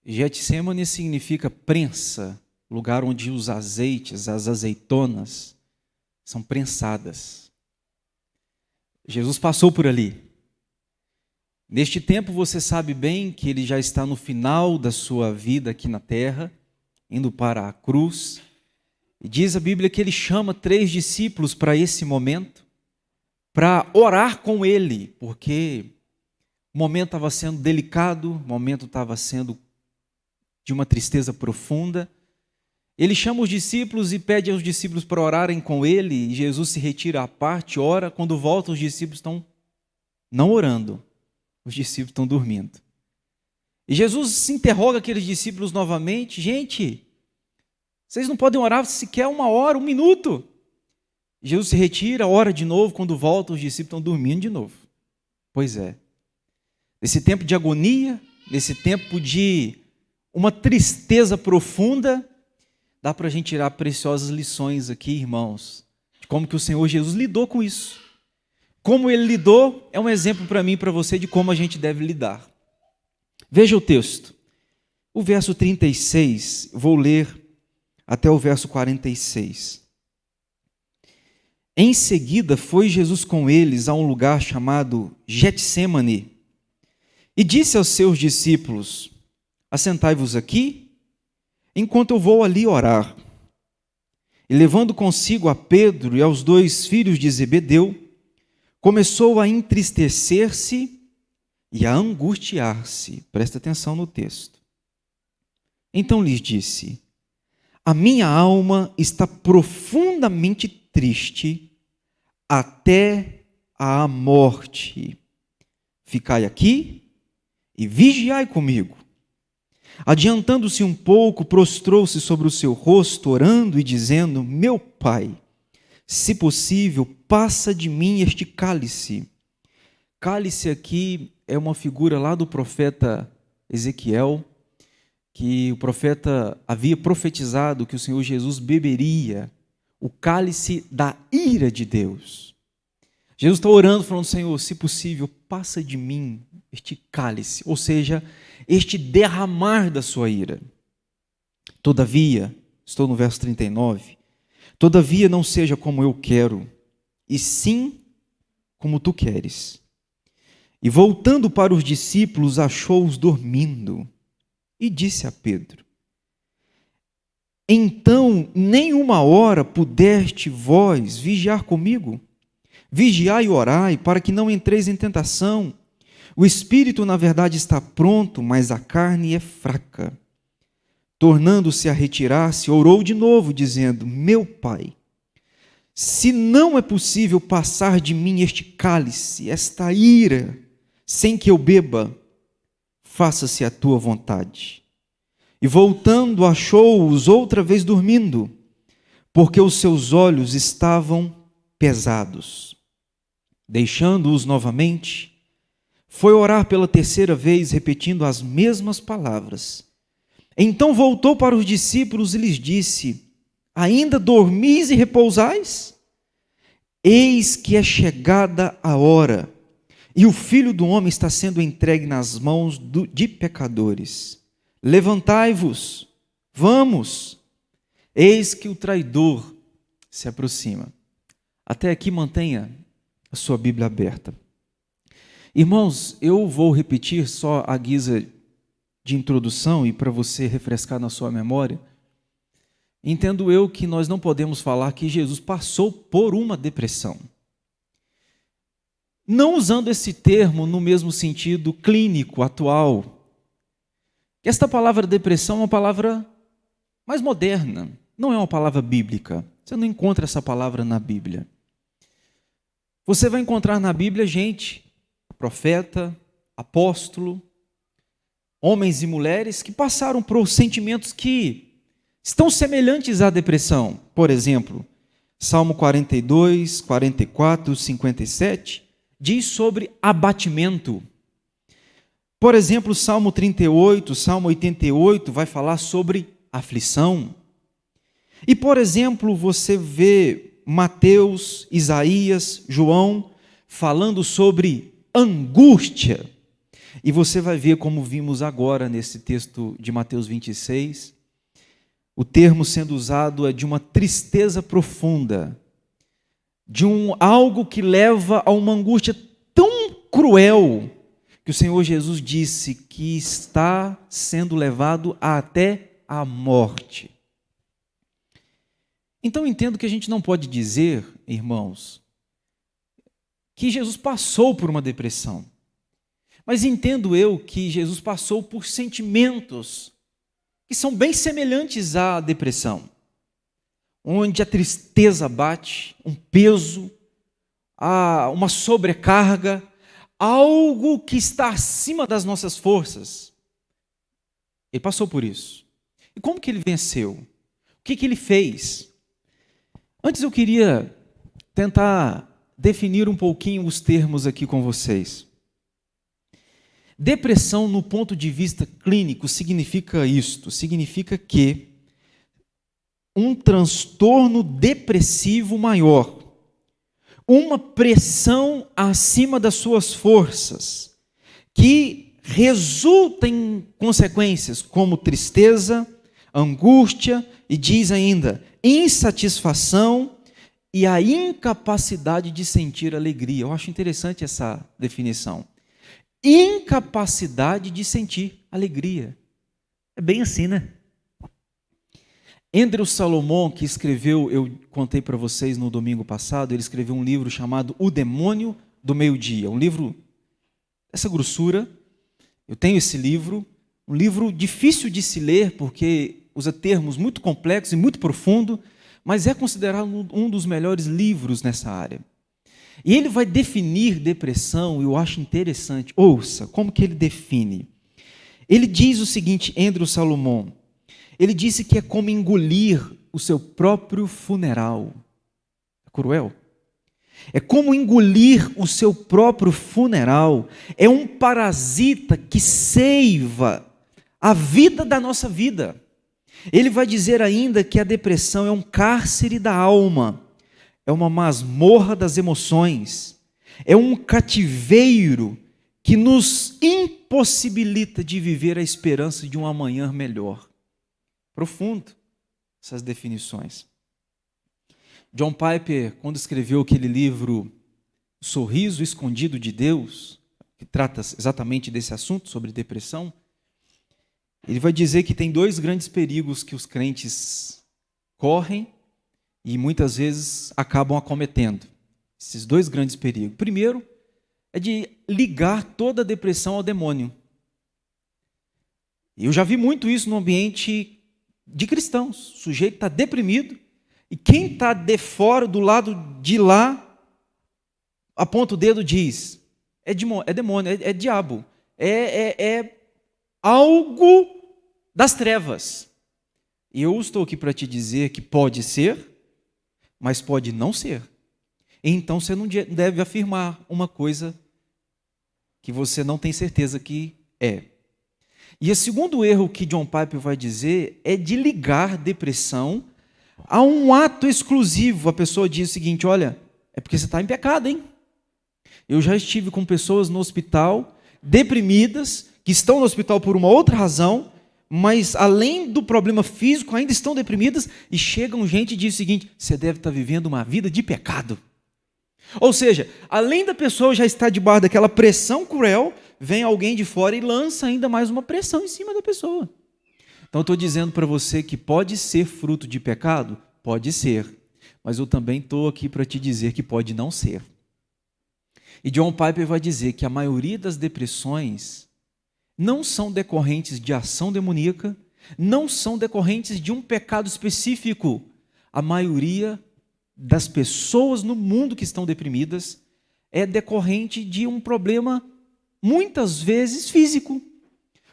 Getsêmani significa prensa, lugar onde os azeites, as azeitonas, são prensadas. Jesus passou por ali. Neste tempo você sabe bem que ele já está no final da sua vida aqui na terra, indo para a cruz. E diz a Bíblia que ele chama 3 discípulos para esse momento, para orar com ele, porque o momento estava sendo delicado, o momento estava sendo de uma tristeza profunda. Ele chama os discípulos e pede aos discípulos para orarem com ele, e Jesus se retira à parte, ora, quando volta os discípulos estão não orando, os discípulos estão dormindo. E Jesus se interroga aqueles discípulos novamente: gente, vocês não podem orar sequer 1 hora, 1 minuto. Jesus se retira, ora de novo, quando volta os discípulos estão dormindo de novo. Pois é, nesse tempo de agonia, nesse tempo de uma tristeza profunda, dá para a gente tirar preciosas lições aqui, irmãos, de como que o Senhor Jesus lidou com isso. Como ele lidou é um exemplo para mim e para você de como a gente deve lidar. Veja o texto, o verso 36, vou ler até o verso 46. Em seguida foi Jesus com eles a um lugar chamado Getsêmani e disse aos seus discípulos: assentai-vos aqui, enquanto eu vou ali orar. E levando consigo a Pedro e aos 2 filhos de Zebedeu, começou a entristecer-se e a angustiar-se. Presta atenção no texto. Então lhes disse: a minha alma está profundamente triste até a morte. Ficai aqui e vigiai comigo. Adiantando-se um pouco, prostrou-se sobre o seu rosto, orando e dizendo: meu Pai, se possível, passa de mim este cálice. Cálice aqui é uma figura lá do profeta Ezequiel, que o profeta havia profetizado que o Senhor Jesus beberia o cálice da ira de Deus. Jesus está orando, falando: Senhor, se possível, passa de mim este cálice, ou seja, este derramar da sua ira. Todavia, estou no verso 39, todavia não seja como eu quero, e sim como tu queres. E voltando para os discípulos, achou-os dormindo, e disse a Pedro: então, nem 1 hora pudeste vós vigiar comigo? Vigiai e orai, para que não entreis em tentação. O espírito, na verdade, está pronto, mas a carne é fraca. Tornando-se a retirar-se, orou de novo, dizendo: meu Pai, se não é possível passar de mim este cálice, esta ira, sem que eu beba, faça-se a tua vontade. E voltando, achou-os outra vez dormindo, porque os seus olhos estavam pesados. Deixando-os novamente, foi orar pela 3ª vez, repetindo as mesmas palavras. Então voltou para os discípulos e lhes disse: ainda dormis e repousais? Eis que é chegada a hora, e o Filho do Homem está sendo entregue nas mãos de pecadores. Levantai-vos, vamos, eis que o traidor se aproxima. Até aqui mantenha a sua Bíblia aberta. Irmãos, eu vou repetir só a guisa de introdução e para você refrescar na sua memória. Entendo eu que nós não podemos falar que Jesus passou por uma depressão. Não usando esse termo no mesmo sentido clínico, atual. Esta palavra depressão é uma palavra mais moderna, não é uma palavra bíblica. Você não encontra essa palavra na Bíblia. Você vai encontrar na Bíblia gente, profeta, apóstolo, homens e mulheres que passaram por sentimentos que estão semelhantes à depressão. Por exemplo, Salmo 42, 44, 57, diz sobre abatimento. Por exemplo, Salmo 38, Salmo 88 vai falar sobre aflição. E, por exemplo, você vê Mateus, Isaías, João falando sobre angústia. E você vai ver, como vimos agora nesse texto de Mateus 26, o termo sendo usado é de uma tristeza profunda, de algo que leva a uma angústia tão cruel, que o Senhor Jesus disse que está sendo levado até a morte. Então entendo que a gente não pode dizer, irmãos, que Jesus passou por uma depressão. Mas entendo eu que Jesus passou por sentimentos que são bem semelhantes à depressão, onde a tristeza bate, um peso, uma sobrecarga, algo que está acima das nossas forças. Ele passou por isso. E como que ele venceu? O que ele fez? Antes eu queria tentar definir um pouquinho os termos aqui com vocês. Depressão, no ponto de vista clínico, significa isto, significa que um transtorno depressivo maior, uma pressão acima das suas forças, que resulta em consequências como tristeza, angústia e diz ainda insatisfação e a incapacidade de sentir alegria. Eu acho interessante essa definição. Incapacidade de sentir alegria. É bem assim, né? Andrew Salomon, que escreveu, eu contei para vocês no domingo passado, ele escreveu um livro chamado O Demônio do Meio-Dia. Um livro dessa grossura. Eu tenho esse livro, um livro difícil de se ler, porque usa termos muito complexos e muito profundos, mas é considerado um dos melhores livros nessa área. E ele vai definir depressão, e eu acho interessante. Ouça, como que ele define? Ele diz o seguinte, Andrew Salomon, ele disse que é como engolir o seu próprio funeral. É cruel. É como engolir o seu próprio funeral. É um parasita que ceiva a vida da nossa vida. Ele vai dizer ainda que a depressão é um cárcere da alma, é uma masmorra das emoções, é um cativeiro que nos impossibilita de viver a esperança de um amanhã melhor. Profundo, essas definições. John Piper, quando escreveu aquele livro O Sorriso Escondido de Deus, que trata exatamente desse assunto, sobre depressão, ele vai dizer que tem dois grandes perigos que os crentes correm e muitas vezes acabam acometendo. Esses dois grandes perigos. Primeiro, é de ligar toda a depressão ao demônio. Eu já vi muito isso no ambiente de cristãos. O sujeito está deprimido e quem está de fora, do lado de lá, aponta o dedo e diz, é demônio, é diabo, é algo das trevas. E eu estou aqui para te dizer que pode ser, mas pode não ser. Então você não deve afirmar uma coisa que você não tem certeza que é. E o segundo erro que John Piper vai dizer é de ligar depressão a um ato exclusivo. A pessoa diz o seguinte, olha, é porque você está em pecado, hein? Eu já estive com pessoas no hospital, deprimidas, que estão no hospital por uma outra razão, mas além do problema físico, ainda estão deprimidas, e chegam gente e diz o seguinte, você deve estar vivendo uma vida de pecado. Ou seja, além da pessoa já estar debaixo daquela pressão cruel, vem alguém de fora e lança ainda mais uma pressão em cima da pessoa. Então eu estou dizendo para você que pode ser fruto de pecado? Pode ser. Mas eu também estou aqui para te dizer que pode não ser. E John Piper vai dizer que a maioria das depressões não são decorrentes de ação demoníaca, não são decorrentes de um pecado específico. A maioria das pessoas no mundo que estão deprimidas é decorrente de um problema muitas vezes físico.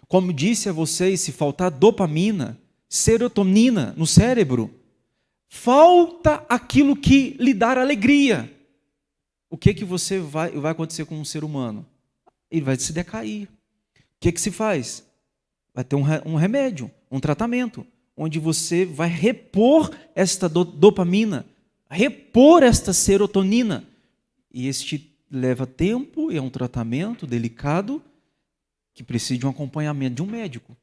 Como disse a vocês, se faltar dopamina, serotonina no cérebro, falta aquilo que lhe dá alegria. O que vai acontecer com um ser humano? Ele vai se decair. O que se faz? Vai ter um remédio, um tratamento, onde você vai repor esta dopamina, repor esta serotonina. E este leva tempo, é um tratamento delicado, que precisa de um acompanhamento de um médico.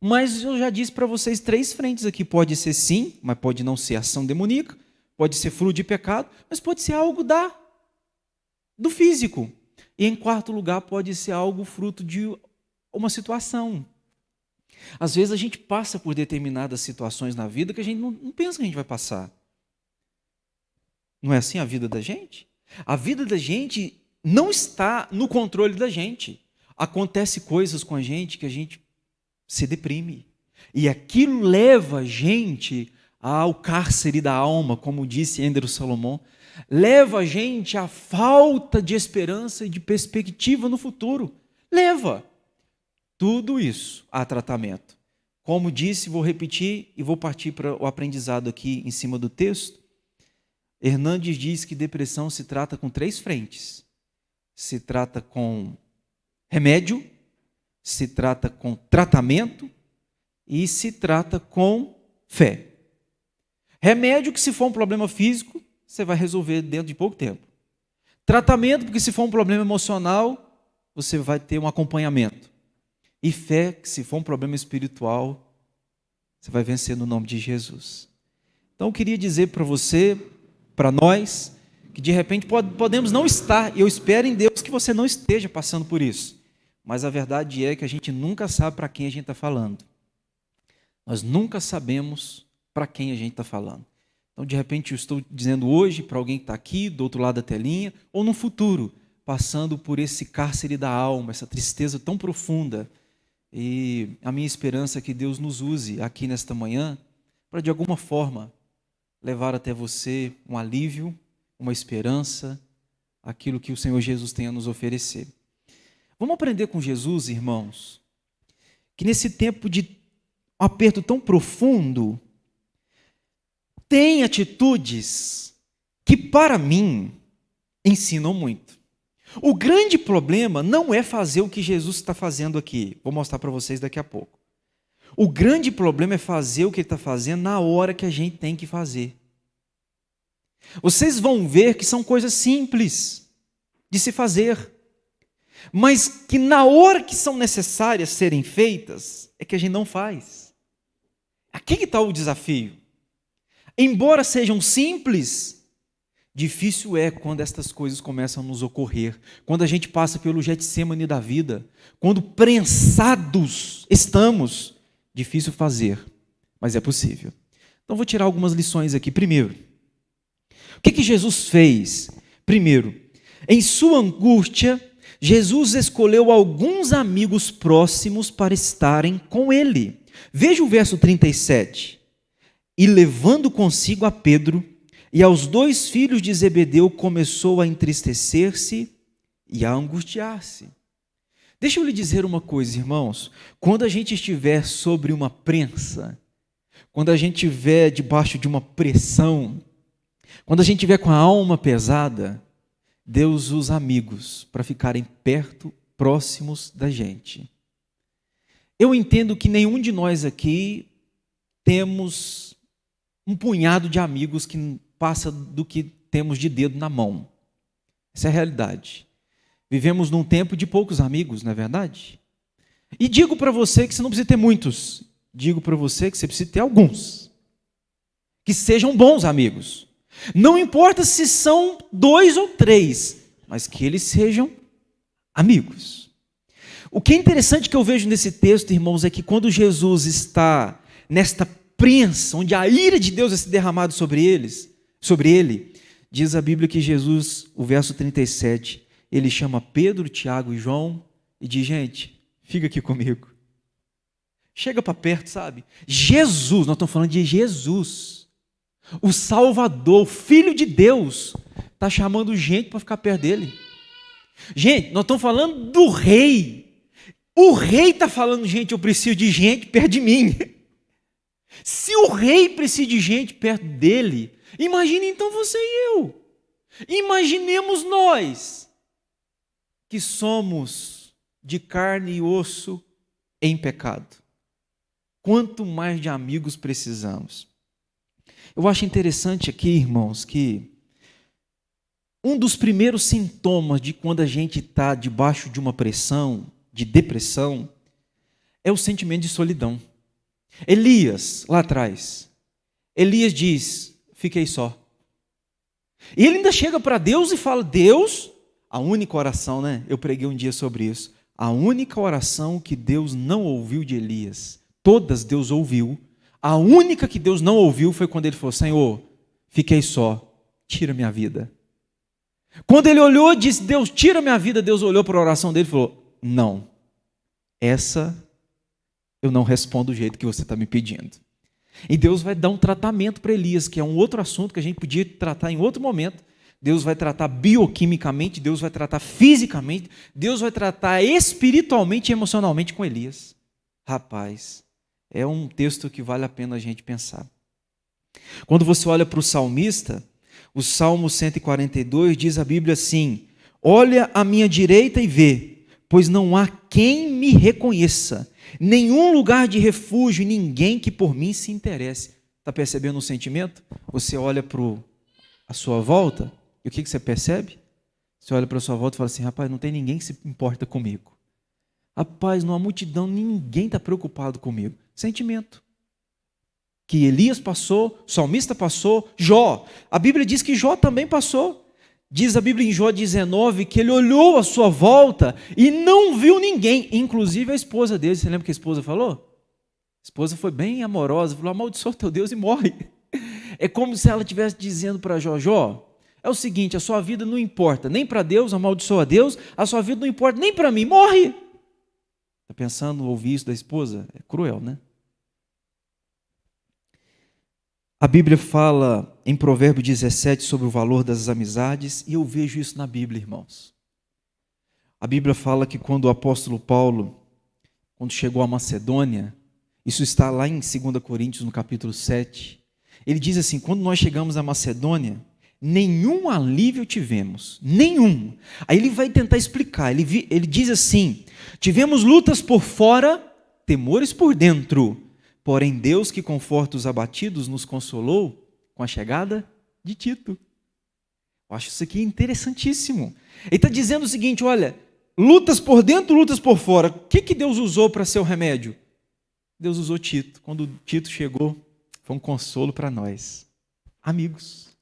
Mas eu já disse para vocês 3 frentes aqui. Pode ser sim, mas pode não ser ação demoníaca, pode ser fruto de pecado, mas pode ser algo do físico. E em quarto lugar, pode ser algo fruto de uma situação. Às vezes a gente passa por determinadas situações na vida que a gente não pensa que a gente vai passar. Não é assim a vida da gente? A vida da gente não está no controle da gente. Acontece coisas com a gente que a gente se deprime. E aquilo leva a gente ao cárcere da alma, como disse Andrew Salomão. Leva a gente à falta de esperança e de perspectiva no futuro. Leva tudo isso a tratamento. Como disse, vou repetir e vou partir para o aprendizado aqui em cima do texto. Hernandes diz que depressão se trata com 3 frentes. Se trata com remédio, se trata com tratamento e se trata com fé. Remédio, que se for um problema físico, você vai resolver dentro de pouco tempo. Tratamento, porque se for um problema emocional, você vai ter um acompanhamento. E fé, que se for um problema espiritual, você vai vencer no nome de Jesus. Então eu queria dizer para você, para nós, que de repente podemos não estar, e eu espero em Deus que você não esteja passando por isso. Mas a verdade é que a gente nunca sabe para quem a gente está falando. Nós nunca sabemos para quem a gente está falando. Então, de repente, eu estou dizendo hoje para alguém que está aqui, do outro lado da telinha, ou no futuro, passando por esse cárcere da alma, essa tristeza tão profunda. E a minha esperança é que Deus nos use aqui nesta manhã para, de alguma forma, levar até você um alívio, uma esperança, aquilo que o Senhor Jesus tem a nos oferecer. Vamos aprender com Jesus, irmãos, que nesse tempo de um aperto tão profundo, tem atitudes que, para mim, ensinam muito. O grande problema não é fazer o que Jesus está fazendo aqui. Vou mostrar para vocês daqui a pouco. O grande problema é fazer o que ele está fazendo na hora que a gente tem que fazer. Vocês vão ver que são coisas simples de se fazer, mas que na hora que são necessárias serem feitas, é que a gente não faz. Aqui que está o desafio. Embora sejam simples, difícil é quando estas coisas começam a nos ocorrer, quando a gente passa pelo Getsemane da vida, quando prensados estamos, difícil fazer, mas é possível. Então vou tirar algumas lições aqui. Primeiro, o que Jesus fez? Primeiro, em sua angústia, Jesus escolheu alguns amigos próximos para estarem com ele. Veja o verso 37. E levando consigo a Pedro e aos 2 filhos de Zebedeu, começou a entristecer-se e a angustiar-se. Deixa eu lhe dizer uma coisa, irmãos. Quando a gente estiver sobre uma prensa, quando a gente estiver debaixo de uma pressão, quando a gente estiver com a alma pesada, Deus usa amigos para ficarem perto, próximos da gente. Eu entendo que nenhum de nós aqui temos um punhado de amigos que passa do que temos de dedo na mão. Essa é a realidade. Vivemos num tempo de poucos amigos, não é verdade? E digo para você que você não precisa ter muitos. Digo para você que você precisa ter alguns. Que sejam bons amigos. Não importa se são 2 ou 3, mas que eles sejam amigos. O que é interessante que eu vejo nesse texto, irmãos, é que quando Jesus está nesta prensa, onde a ira de Deus é se derramada sobre ele, diz a Bíblia que Jesus, o verso 37, ele chama Pedro, Tiago e João e diz: gente, fica aqui comigo. Chega para perto, sabe? Jesus, nós estamos falando de Jesus, o Salvador, o Filho de Deus, está chamando gente para ficar perto dele. Gente, nós estamos falando do rei. O rei está falando: gente, eu preciso de gente perto de mim. Se o rei precisa de gente perto dele, imagine então você e eu. Imaginemos nós, que somos de carne e osso em pecado. Quanto mais de amigos precisamos. Eu acho interessante aqui, irmãos, que um dos primeiros sintomas de quando a gente está debaixo de uma pressão, de depressão, é o sentimento de solidão. Elias, lá atrás, Elias diz: fiquei só. E ele ainda chega para Deus e fala: Deus, a única oração, né? Eu preguei um dia sobre isso. A única oração que Deus não ouviu de Elias, todas Deus ouviu. A única que Deus não ouviu foi quando ele falou: Senhor, fiquei só, tira minha vida. Quando ele olhou e disse: Deus, tira minha vida, Deus olhou para a oração dele e falou: não, essa eu não respondo do jeito que você está me pedindo. E Deus vai dar um tratamento para Elias, que é um outro assunto que a gente podia tratar em outro momento. Deus vai tratar bioquimicamente, Deus vai tratar fisicamente, Deus vai tratar espiritualmente e emocionalmente com Elias. Rapaz, é um texto que vale a pena a gente pensar. Quando você olha para o salmista, o Salmo 142 diz a Bíblia assim: olha à minha direita e vê, pois não há quem me reconheça, nenhum lugar de refúgio, ninguém que por mim se interesse. Está percebendo o sentimento? Você olha para a sua volta, e o que você percebe? Você olha para a sua volta e fala assim: rapaz, não tem ninguém que se importa comigo. Rapaz, numa multidão, ninguém está preocupado comigo. Sentimento. Que Elias passou, o salmista passou, Jó. A Bíblia diz que Jó também passou. Diz a Bíblia em Jó 19 que ele olhou à sua volta e não viu ninguém, inclusive a esposa dele. Você lembra o que a esposa falou? A esposa foi bem amorosa, falou: amaldiçoa teu Deus e morre. É como se ela estivesse dizendo para Jó: Jó, é o seguinte, a sua vida não importa nem para Deus, amaldiçoa a Deus, a sua vida não importa nem para mim, morre. Está pensando ouvir isso da esposa? É cruel, né? A Bíblia fala em Provérbios 17 sobre o valor das amizades, e eu vejo isso na Bíblia, irmãos. A Bíblia fala que quando o apóstolo Paulo, quando chegou à Macedônia, isso está lá em 2 Coríntios, no capítulo 7, ele diz assim: quando nós chegamos à Macedônia, nenhum alívio tivemos, nenhum. Aí ele vai tentar explicar, ele diz assim: tivemos lutas por fora, temores por dentro, porém Deus que conforta os abatidos nos consolou com a chegada de Tito. Eu acho isso aqui interessantíssimo. Ele está dizendo o seguinte: olha, lutas por dentro, lutas por fora. O que Deus usou para ser o remédio? Deus usou Tito. Quando Tito chegou, foi um consolo para nós. Amigos.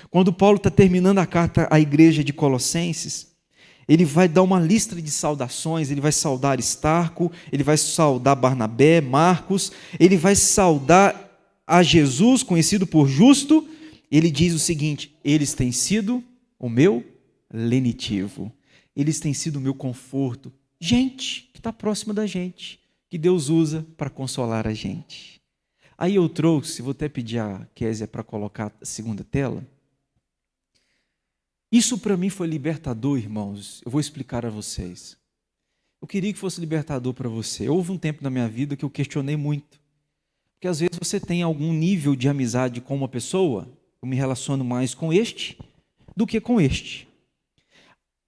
Quando Paulo está terminando a carta à igreja de Colossenses, ele vai dar uma lista de saudações, ele vai saudar Aristarco, ele vai saudar Barnabé, Marcos, ele vai saudar a Jesus, conhecido por justo. Ele diz o seguinte: eles têm sido o meu lenitivo, eles têm sido o meu conforto. Gente que está próxima da gente, que Deus usa para consolar a gente. Aí eu trouxe, vou até pedir a Késia para colocar a segunda tela. Isso para mim foi libertador, irmãos. Eu vou explicar a vocês. Eu queria que fosse libertador para você. Houve um tempo na minha vida que eu questionei muito. Porque às vezes você tem algum nível de amizade com uma pessoa, eu me relaciono mais com este do que com este.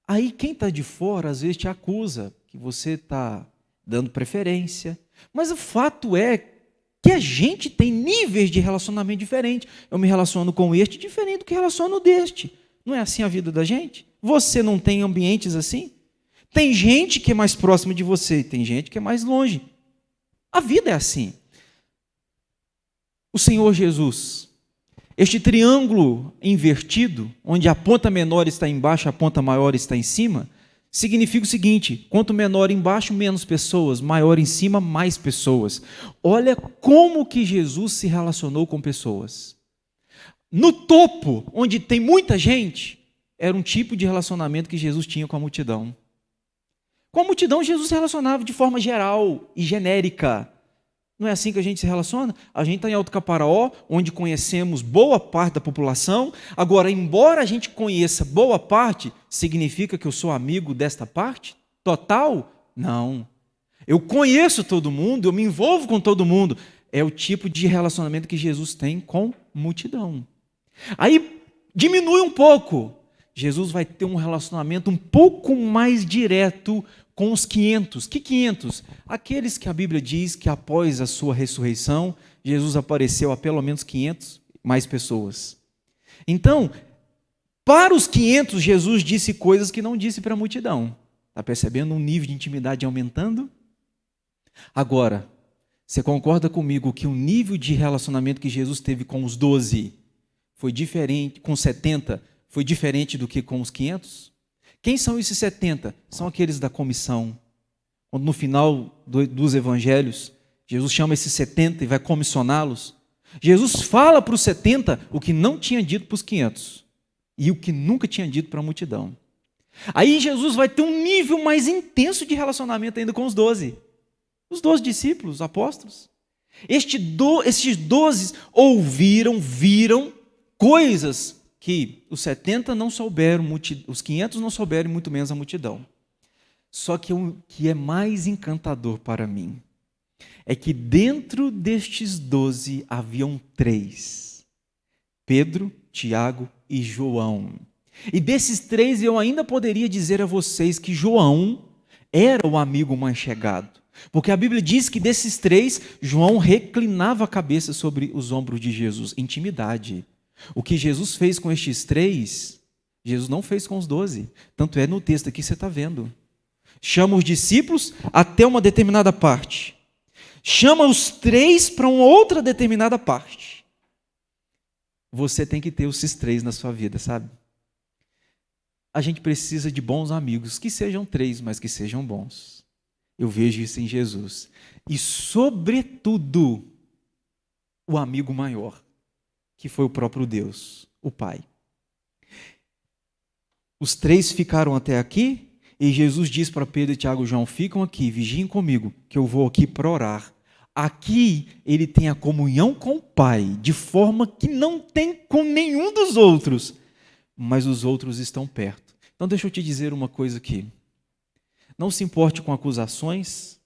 Aí quem está de fora às vezes te acusa que você está dando preferência. Mas o fato é que a gente tem níveis de relacionamento diferentes. Eu me relaciono com este diferente do que relaciono deste. Não é assim a vida da gente? Você não tem ambientes assim? Tem gente que é mais próxima de você, tem gente que é mais longe. A vida é assim. O Senhor Jesus, este triângulo invertido, onde a ponta menor está embaixo, a ponta maior está em cima, significa o seguinte: quanto menor embaixo, menos pessoas, maior em cima, mais pessoas. Olha como que Jesus se relacionou com pessoas. No topo, onde tem muita gente, era um tipo de relacionamento que Jesus tinha com a multidão. Com a multidão, Jesus se relacionava de forma geral e genérica. Não é assim que a gente se relaciona? A gente está em Alto Caparaó, onde conhecemos boa parte da população. Agora, embora a gente conheça boa parte, significa que eu sou amigo desta parte? Total? Não. Eu conheço todo mundo, eu me envolvo com todo mundo. É o tipo de relacionamento que Jesus tem com multidão. Aí diminui um pouco. Jesus vai ter um relacionamento um pouco mais direto com os 500. Que 500? Aqueles que a Bíblia diz que após a sua ressurreição, Jesus apareceu a pelo menos 500 mais pessoas. Então, para os 500, Jesus disse coisas que não disse para a multidão. Está percebendo um nível de intimidade aumentando? Agora, você concorda comigo que o nível de relacionamento que Jesus teve com os 12 foi diferente, com 70, foi diferente do que com os 500? Quem são esses 70? São aqueles da comissão. Quando no final dos evangelhos, Jesus chama esses 70 e vai comissioná-los. Jesus fala para os 70 o que não tinha dito para os 500 e o que nunca tinha dito para a multidão. Aí Jesus vai ter um nível mais intenso de relacionamento ainda com os 12. Os 12 discípulos, os apóstolos. Esses 12 ouviram, viram coisas que os 70 não souberam, os 500 não souberam, muito menos a multidão. Só que o que é mais encantador para mim é que dentro destes 12 haviam 3. Pedro, Tiago e João. E desses 3 eu ainda poderia dizer a vocês que João era o amigo mais chegado. Porque a Bíblia diz que desses 3, João reclinava a cabeça sobre os ombros de Jesus. Intimidade. O que Jesus fez com estes 3, Jesus não fez com os 12. Tanto é no texto aqui que você está vendo. Chama os discípulos até uma determinada parte. Chama os 3 para uma outra determinada parte. Você tem que ter esses 3 na sua vida, sabe? A gente precisa de bons amigos, que sejam 3, mas que sejam bons. Eu vejo isso em Jesus. E, sobretudo, o amigo maior, que foi o próprio Deus, o Pai. Os 3 ficaram até aqui, e Jesus diz para Pedro, Tiago e João, ficam aqui, vigiem comigo, que eu vou aqui para orar. Aqui ele tem a comunhão com o Pai, de forma que não tem com nenhum dos outros, mas os outros estão perto. Então deixa eu te dizer uma coisa aqui. Não se importe com acusações.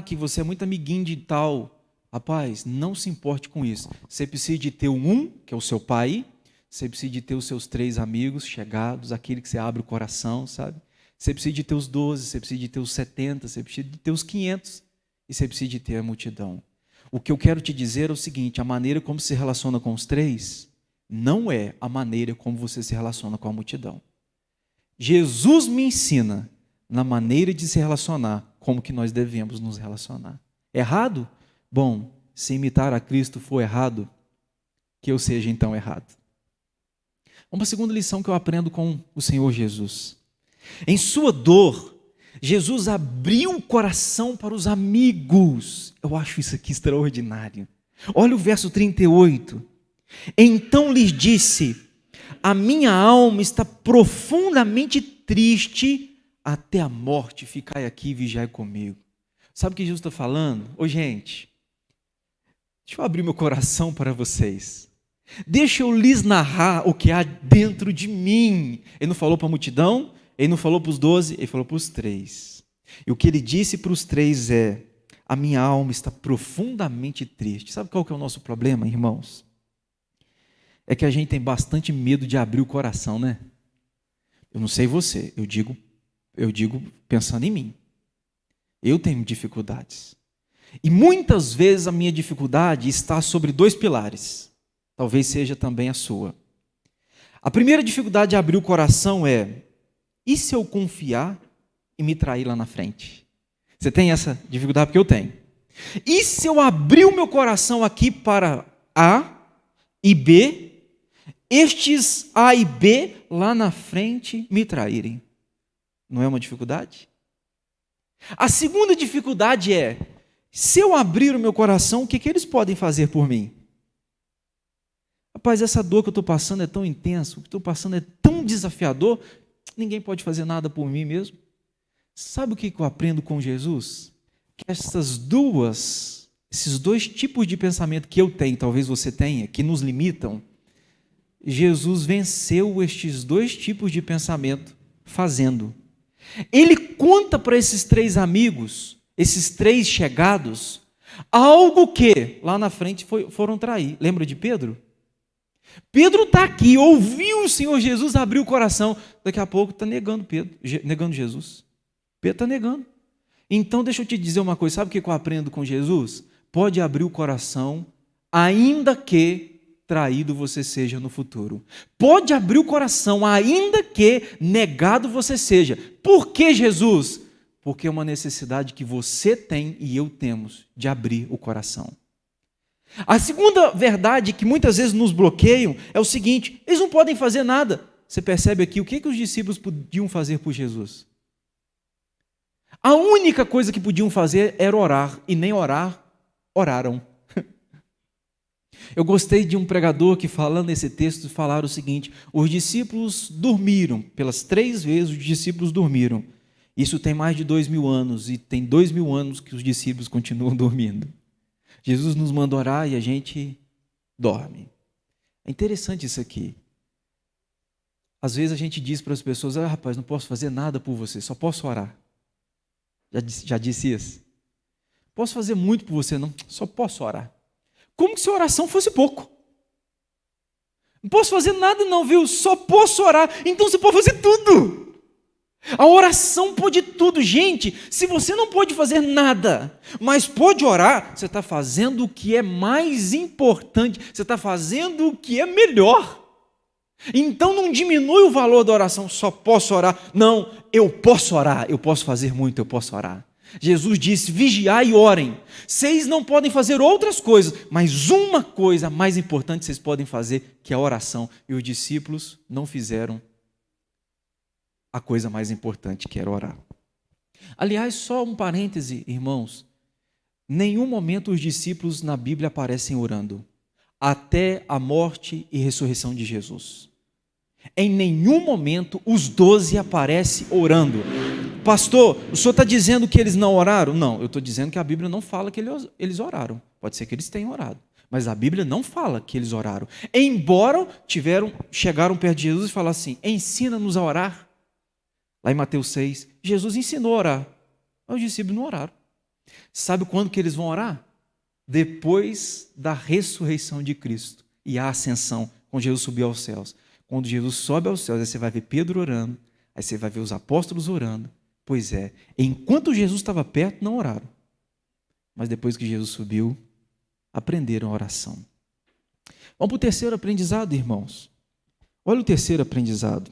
Que você é muito amiguinho de tal. Rapaz, não se importe com isso. Você precisa de ter um, que é o seu pai. Você precisa de ter os seus 3 amigos chegados, aquele que você abre o coração, sabe? Você precisa de ter os 12, você precisa de ter os 70, você precisa de ter os 500. E você precisa de ter a multidão. O que eu quero te dizer é o seguinte, a maneira como se relaciona com os 3 não é a maneira como você se relaciona com a multidão. Jesus me ensina na maneira de se relacionar, como que nós devemos nos relacionar. Errado? Bom, se imitar a Cristo for errado, que eu seja então errado. Uma segunda lição que eu aprendo com o Senhor Jesus. Em sua dor, Jesus abriu o coração para os amigos. Eu acho isso aqui extraordinário. Olha o verso 38. Então lhes disse, a minha alma está profundamente triste até a morte, ficai aqui e vigiai comigo. Sabe o que Jesus está falando? Gente, deixa eu abrir meu coração para vocês. Deixa eu lhes narrar o que há dentro de mim. Ele não falou para a multidão, ele não falou para os 12, ele falou para os 3. E o que ele disse para os 3 é, a minha alma está profundamente triste. Sabe qual que é o nosso problema, irmãos? É que a gente tem bastante medo de abrir o coração, né? Eu não sei você, eu digo pensando em mim. Eu tenho dificuldades. E muitas vezes a minha dificuldade está sobre 2 pilares. Talvez seja também a sua. A primeira dificuldade de abrir o coração é, e se eu confiar e me trair lá na frente? Você tem essa dificuldade? Porque eu tenho. E se eu abrir o meu coração aqui para A e B, estes A e B lá na frente me traírem? Não é uma dificuldade? A segunda dificuldade é, se eu abrir o meu coração, o que eles podem fazer por mim? Rapaz, essa dor que eu estou passando é tão intensa, o que estou passando é tão desafiador, ninguém pode fazer nada por mim mesmo. Sabe o que eu aprendo com Jesus? Que esses 2 tipos de pensamento que eu tenho, talvez você tenha, que nos limitam, Jesus venceu estes 2 tipos de pensamento fazendo. Ele conta para esses 3 amigos, esses 3 chegados, algo que lá na frente foram trair. Lembra de Pedro? Pedro está aqui, ouviu o Senhor Jesus, abriu o coração, daqui a pouco está negando Jesus. Pedro está negando. Então deixa eu te dizer uma coisa, sabe o que eu aprendo com Jesus? Pode abrir o coração, ainda que traído você seja no futuro. Pode abrir o coração, ainda que negado você seja. Por que, Jesus? Porque é uma necessidade que você tem e eu temos de abrir o coração. A segunda verdade que muitas vezes nos bloqueiam é o seguinte: eles não podem fazer nada. Você percebe aqui o que os discípulos podiam fazer por Jesus? A única coisa que podiam fazer era orar, e nem orar, oraram. Eu gostei de um pregador que, falando nesse texto, falaram o seguinte: os discípulos dormiram, pelas 3 vezes os discípulos dormiram. Isso tem mais de 2000 anos, e tem 2000 anos que os discípulos continuam dormindo. Jesus nos manda orar e a gente dorme. É interessante isso aqui. Às vezes a gente diz para as pessoas: rapaz, não posso fazer nada por você, só posso orar. Já disse isso? Posso fazer muito por você, não, só posso orar. Como se a oração fosse pouco. Não posso fazer nada não, viu? Só posso orar. Então você pode fazer tudo. A oração pode tudo. Gente, se você não pode fazer nada, mas pode orar, você está fazendo o que é mais importante, você está fazendo o que é melhor. Então não diminui o valor da oração, só posso orar. Não, eu posso orar, eu posso fazer muito, eu posso orar. Jesus disse: vigiai e orem. Vocês não podem fazer outras coisas, mas uma coisa mais importante vocês podem fazer, que é a oração. E os discípulos não fizeram a coisa mais importante, que era orar. Aliás, só um parêntese, irmãos. Nenhum momento os discípulos na Bíblia aparecem orando, até a morte e ressurreição de Jesus. Em nenhum momento os 12 aparecem orando. Pastor, o senhor está dizendo que eles não oraram? Não, eu estou dizendo que a Bíblia não fala que eles oraram. Pode ser que eles tenham orado, mas a Bíblia não fala que eles oraram. Embora chegaram perto de Jesus e falaram assim: ensina-nos a orar. Lá em Mateus 6, Jesus ensinou a orar, mas os discípulos não oraram. Sabe quando que eles vão orar? Depois da ressurreição de Cristo e a ascensão, quando Jesus subiu aos céus. Quando Jesus sobe aos céus, aí você vai ver Pedro orando, aí você vai ver os apóstolos orando. Pois é, enquanto Jesus estava perto, não oraram. Mas depois que Jesus subiu, aprenderam a oração. Vamos para o terceiro aprendizado, irmãos. Olha o terceiro aprendizado.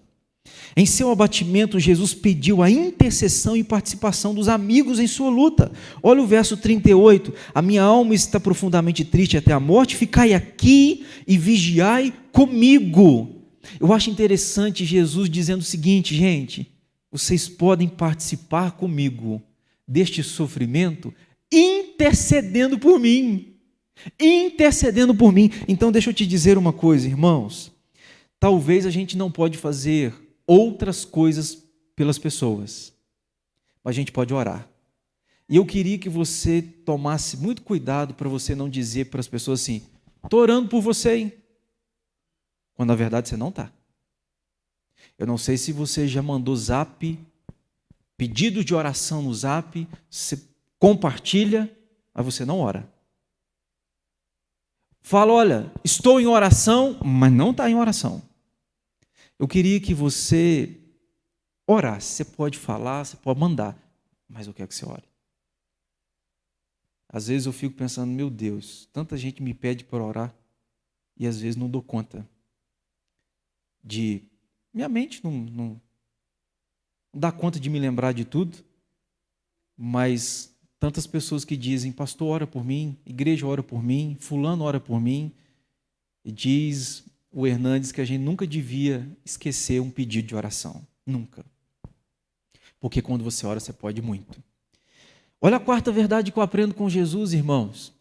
Em seu abatimento, Jesus pediu a intercessão e participação dos amigos em sua luta. Olha o verso 38. A minha alma está profundamente triste até a morte, ficai aqui e vigiai comigo. Eu acho interessante Jesus dizendo o seguinte: gente, vocês podem participar comigo deste sofrimento intercedendo por mim. Intercedendo por mim. Então deixa eu te dizer uma coisa, irmãos. Talvez a gente não pode fazer outras coisas pelas pessoas, mas a gente pode orar. E eu queria que você tomasse muito cuidado para você não dizer para as pessoas assim: estou orando por você, hein? Quando na verdade você não está. Eu não sei se você já mandou zap, pedido de oração no zap, você compartilha, mas você não ora. Fala: olha, estou em oração, mas não está em oração. Eu queria que você orasse. Você pode falar, você pode mandar, mas eu quero que você ore. Às vezes eu fico pensando: meu Deus, tanta gente me pede para orar e às vezes não dou conta minha mente não dá conta de me lembrar de tudo, mas tantas pessoas que dizem: pastor, ora por mim, igreja ora por mim, fulano ora por mim, e diz o Hernandes que a gente nunca devia esquecer um pedido de oração, nunca, porque quando você ora você pode muito. Olha a quarta verdade que eu aprendo com Jesus, irmãos.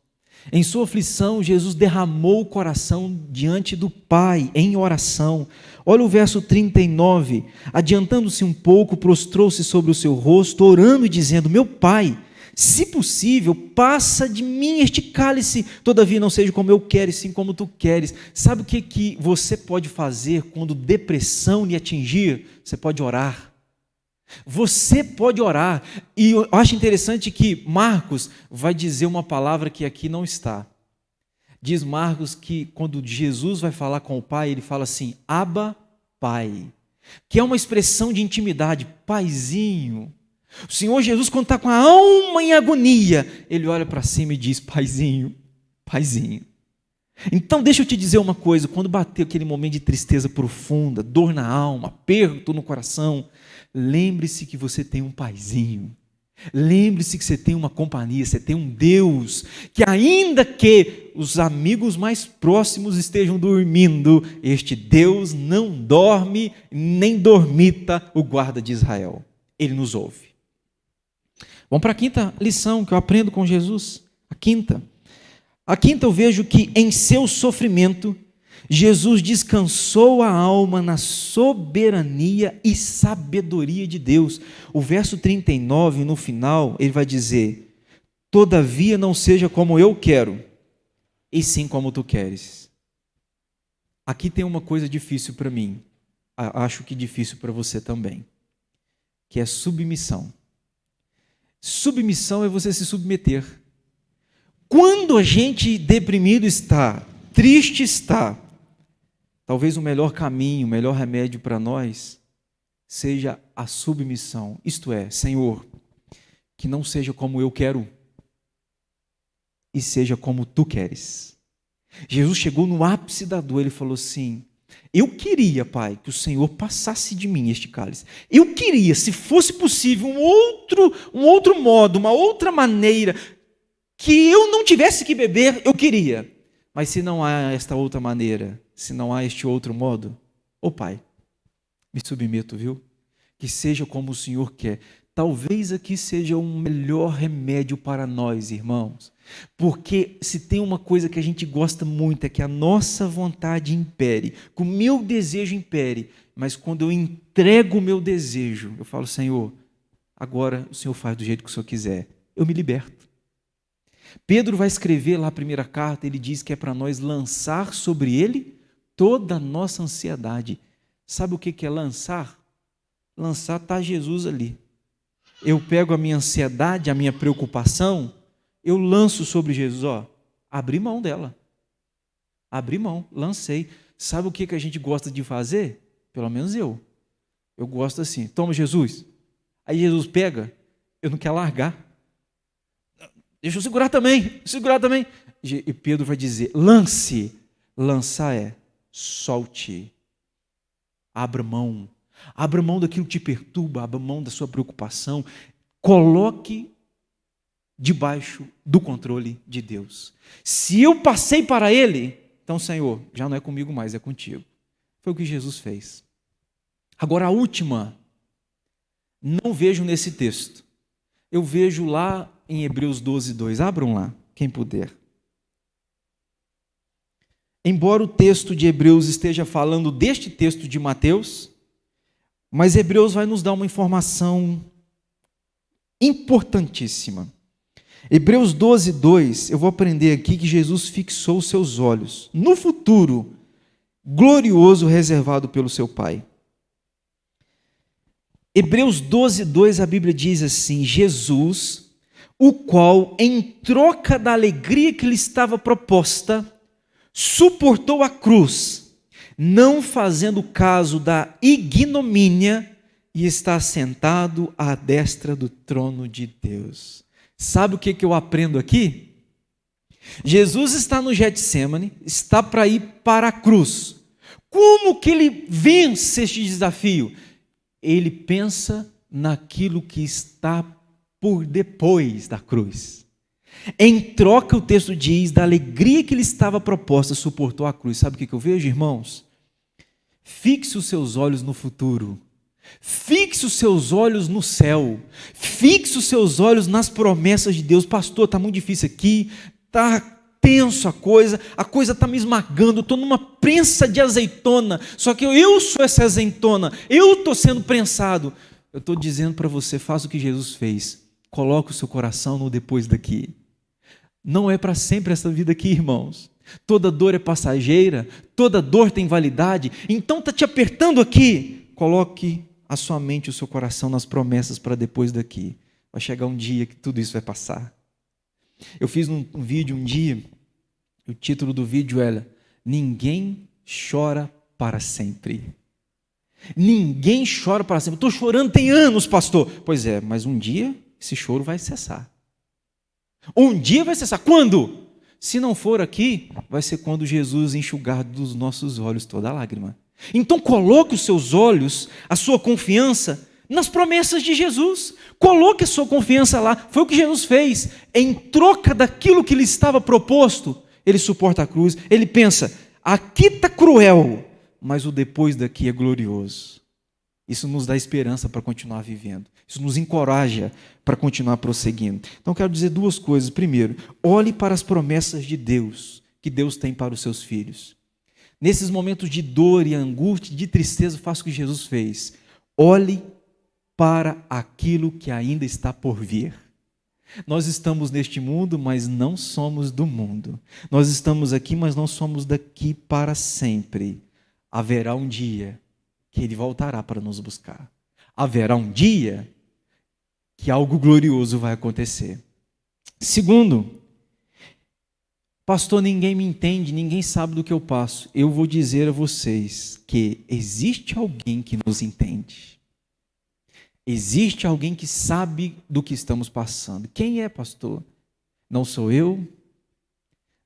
Em sua aflição, Jesus derramou o coração diante do Pai, em oração. Olha o verso 39. Adiantando-se um pouco, prostrou-se sobre o seu rosto, orando e dizendo: meu Pai, se possível, passa de mim este cálice, todavia não seja como eu quero, e sim como tu queres. Sabe o que você pode fazer quando depressão lhe atingir? Você pode orar. Você pode orar. E eu acho interessante que Marcos vai dizer uma palavra que aqui não está. Diz Marcos que quando Jesus vai falar com o Pai, ele fala assim: Abba, Pai, que é uma expressão de intimidade, Paizinho. O Senhor Jesus, quando está com a alma em agonia, ele olha para cima e diz: Paizinho, Paizinho. Então deixa eu te dizer uma coisa, quando bater aquele momento de tristeza profunda, dor na alma, aperto no coração, lembre-se que você tem um paizinho. Lembre-se que você tem uma companhia, você tem um Deus, que ainda que os amigos mais próximos estejam dormindo, este Deus não dorme, nem dormita o guarda de Israel. Ele nos ouve. Vamos para a quinta lição que eu aprendo com Jesus. A quinta eu vejo que em seu sofrimento, Jesus descansou a alma na soberania e sabedoria de Deus. O verso 39, no final, ele vai dizer: todavia não seja como eu quero, e sim como tu queres. Aqui tem uma coisa difícil para mim, acho que difícil para você também, que é submissão. Submissão é você se submeter. Quando a gente deprimido está, triste está, talvez o melhor caminho, o melhor remédio para nós seja a submissão. Isto é, Senhor, que não seja como eu quero e seja como tu queres. Jesus chegou no ápice da dor, ele falou assim: eu queria, Pai, que o Senhor passasse de mim este cálice. Eu queria, se fosse possível, um outro modo, uma outra maneira, que eu não tivesse que beber, eu queria. Mas se não há esta outra maneira, se não há este outro modo, ô Pai, me submeto, viu? Que seja como o Senhor quer. Talvez aqui seja um melhor remédio para nós, irmãos. Porque se tem uma coisa que a gente gosta muito, é que a nossa vontade impere, que o meu desejo impere. Mas quando eu entrego o meu desejo, eu falo: Senhor, agora o Senhor faz do jeito que o Senhor quiser. Eu me liberto. Pedro vai escrever lá a primeira carta, ele diz que é para nós lançar sobre ele toda a nossa ansiedade. Sabe o que é lançar? Lançar está Jesus ali. Eu pego a minha ansiedade, a minha preocupação, eu lanço sobre Jesus, abri mão dela. Abri mão, lancei. Sabe o que a gente gosta de fazer? Pelo menos eu. Eu gosto assim: toma, Jesus. Aí Jesus pega, eu não quero largar. Deixa eu segurar também. E Pedro vai dizer: lance. Lançar é solte. Abra mão. Abra mão daquilo que te perturba, abra mão da sua preocupação. Coloque debaixo do controle de Deus. Se eu passei para Ele, então, Senhor, já não é comigo mais, é contigo. Foi o que Jesus fez. Agora, a última, não vejo nesse texto. Eu vejo lá em Hebreus 12:2. Abram lá, quem puder. Embora o texto de Hebreus esteja falando deste texto de Mateus, mas Hebreus vai nos dar uma informação importantíssima. Hebreus 12:2, eu vou aprender aqui que Jesus fixou os seus olhos no futuro glorioso reservado pelo seu Pai. Hebreus 12:2, a Bíblia diz assim: Jesus, o qual, em troca da alegria que lhe estava proposta, suportou a cruz, não fazendo caso da ignomínia, e está sentado à destra do trono de Deus. Sabe o que eu aprendo aqui? Jesus está no Getsêmani, está para ir para a cruz. Como que ele vence este desafio? Ele pensa naquilo que está por depois da cruz. Em troca, o texto diz, da alegria que lhe estava proposta, suportou a cruz. Sabe o que eu vejo, irmãos? Fixe os seus olhos no futuro. Fixe os seus olhos no céu. Fixe os seus olhos nas promessas de Deus. Pastor, está muito difícil aqui, está tenso a coisa está me esmagando, estou numa prensa de azeitona, só que eu sou essa azeitona, eu estou sendo prensado. Eu estou dizendo para você, faça o que Jesus fez. Coloque o seu coração no depois daqui. Não é para sempre essa vida aqui, irmãos. Toda dor é passageira, toda dor tem validade. Então está te apertando aqui. Coloque a sua mente, o seu coração nas promessas para depois daqui. Vai chegar um dia que tudo isso vai passar. Eu fiz um vídeo um dia, o título do vídeo era: Ninguém chora para sempre. Ninguém chora para sempre. Estou chorando tem anos, pastor. Pois é, mas um dia esse choro vai cessar. Um dia vai cessar. Quando? Se não for aqui, vai ser quando Jesus enxugar dos nossos olhos toda a lágrima. Então coloque os seus olhos, a sua confiança nas promessas de Jesus. Coloque a sua confiança lá. Foi o que Jesus fez. Em troca daquilo que lhe estava proposto, ele suporta a cruz. Ele pensa, aqui está cruel, mas o depois daqui é glorioso. Isso nos dá esperança para continuar vivendo. Isso nos encoraja para continuar prosseguindo. Então, quero dizer duas coisas. Primeiro, olhe para as promessas de Deus, que Deus tem para os seus filhos. Nesses momentos de dor e angústia, de tristeza, faça o que Jesus fez. Olhe para aquilo que ainda está por vir. Nós estamos neste mundo, mas não somos do mundo. Nós estamos aqui, mas não somos daqui para sempre. Haverá um dia que Ele voltará para nos buscar. Haverá um dia que algo glorioso vai acontecer. Segundo, pastor, ninguém me entende, ninguém sabe do que eu passo. Eu vou dizer a vocês que existe alguém que nos entende. Existe alguém que sabe do que estamos passando. Quem é, pastor? Não sou eu,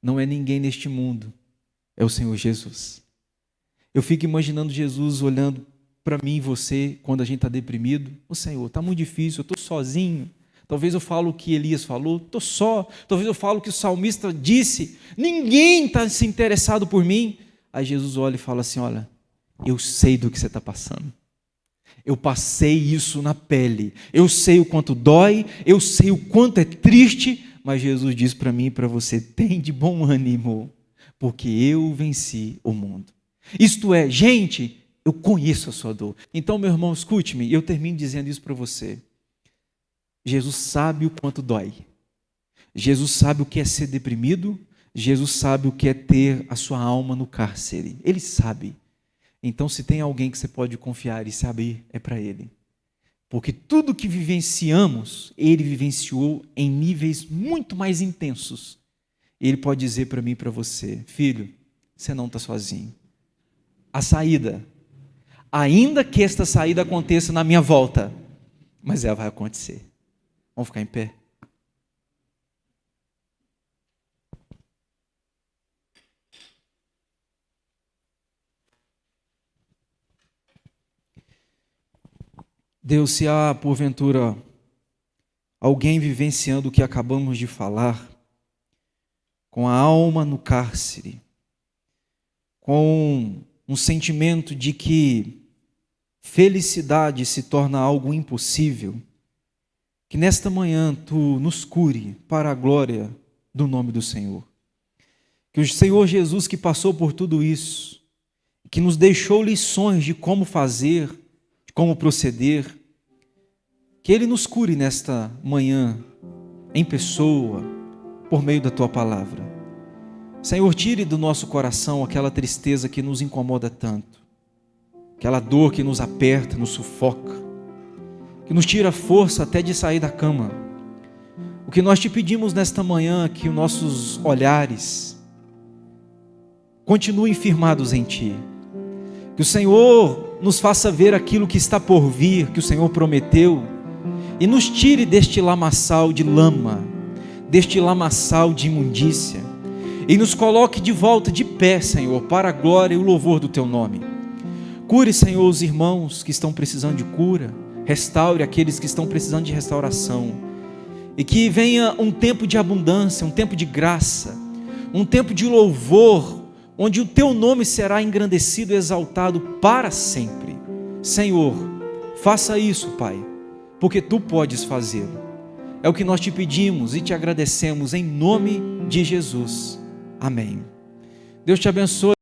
não é ninguém neste mundo, é o Senhor Jesus. Eu fico imaginando Jesus olhando para mim e você, quando a gente está deprimido. Ô Senhor, está muito difícil, eu estou sozinho. Talvez eu falo o que Elias falou, estou só. Talvez eu falo o que o salmista disse, ninguém está se interessado por mim. Aí Jesus olha e fala assim, olha, eu sei do que você está passando. Eu passei isso na pele. Eu sei o quanto dói, eu sei o quanto é triste, mas Jesus diz para mim e para você, tem de bom ânimo, porque eu venci o mundo. Isto é, gente, eu conheço a sua dor. Então, meu irmão, escute-me, eu termino dizendo isso para você. Jesus sabe o quanto dói. Jesus sabe o que é ser deprimido. Jesus sabe o que é ter a sua alma no cárcere. Ele sabe. Então, se tem alguém que você pode confiar e saber, é para Ele. Porque tudo que vivenciamos, Ele vivenciou em níveis muito mais intensos. Ele pode dizer para mim e para você, filho, você não está sozinho. A saída, ainda que esta saída aconteça na minha volta, mas ela vai acontecer. Vamos ficar em pé? Deus, se há porventura alguém vivenciando o que acabamos de falar, com a alma no cárcere, com um sentimento de que felicidade se torna algo impossível, que nesta manhã Tu nos cure para a glória do nome do Senhor. Que o Senhor Jesus, que passou por tudo isso, que nos deixou lições de como fazer, de como proceder, que Ele nos cure nesta manhã, em pessoa, por meio da Tua palavra. Senhor, tire do nosso coração aquela tristeza que nos incomoda tanto, aquela dor que nos aperta, nos sufoca, que nos tira força até de sair da cama. O que nós Te pedimos nesta manhã é que os nossos olhares continuem firmados em Ti, que o Senhor nos faça ver aquilo que está por vir, que o Senhor prometeu, e nos tire deste lamaçal de lama, deste lamaçal de imundícia, e nos coloque de volta de pé, Senhor, para a glória e o louvor do Teu nome. Cure, Senhor, os irmãos que estão precisando de cura, restaure aqueles que estão precisando de restauração, e que venha um tempo de abundância, um tempo de graça, um tempo de louvor, onde o Teu nome será engrandecido e exaltado para sempre. Senhor, faça isso, Pai, porque Tu podes fazê-lo. É o que nós Te pedimos e Te agradecemos em nome de Jesus. Amém. Deus te abençoe.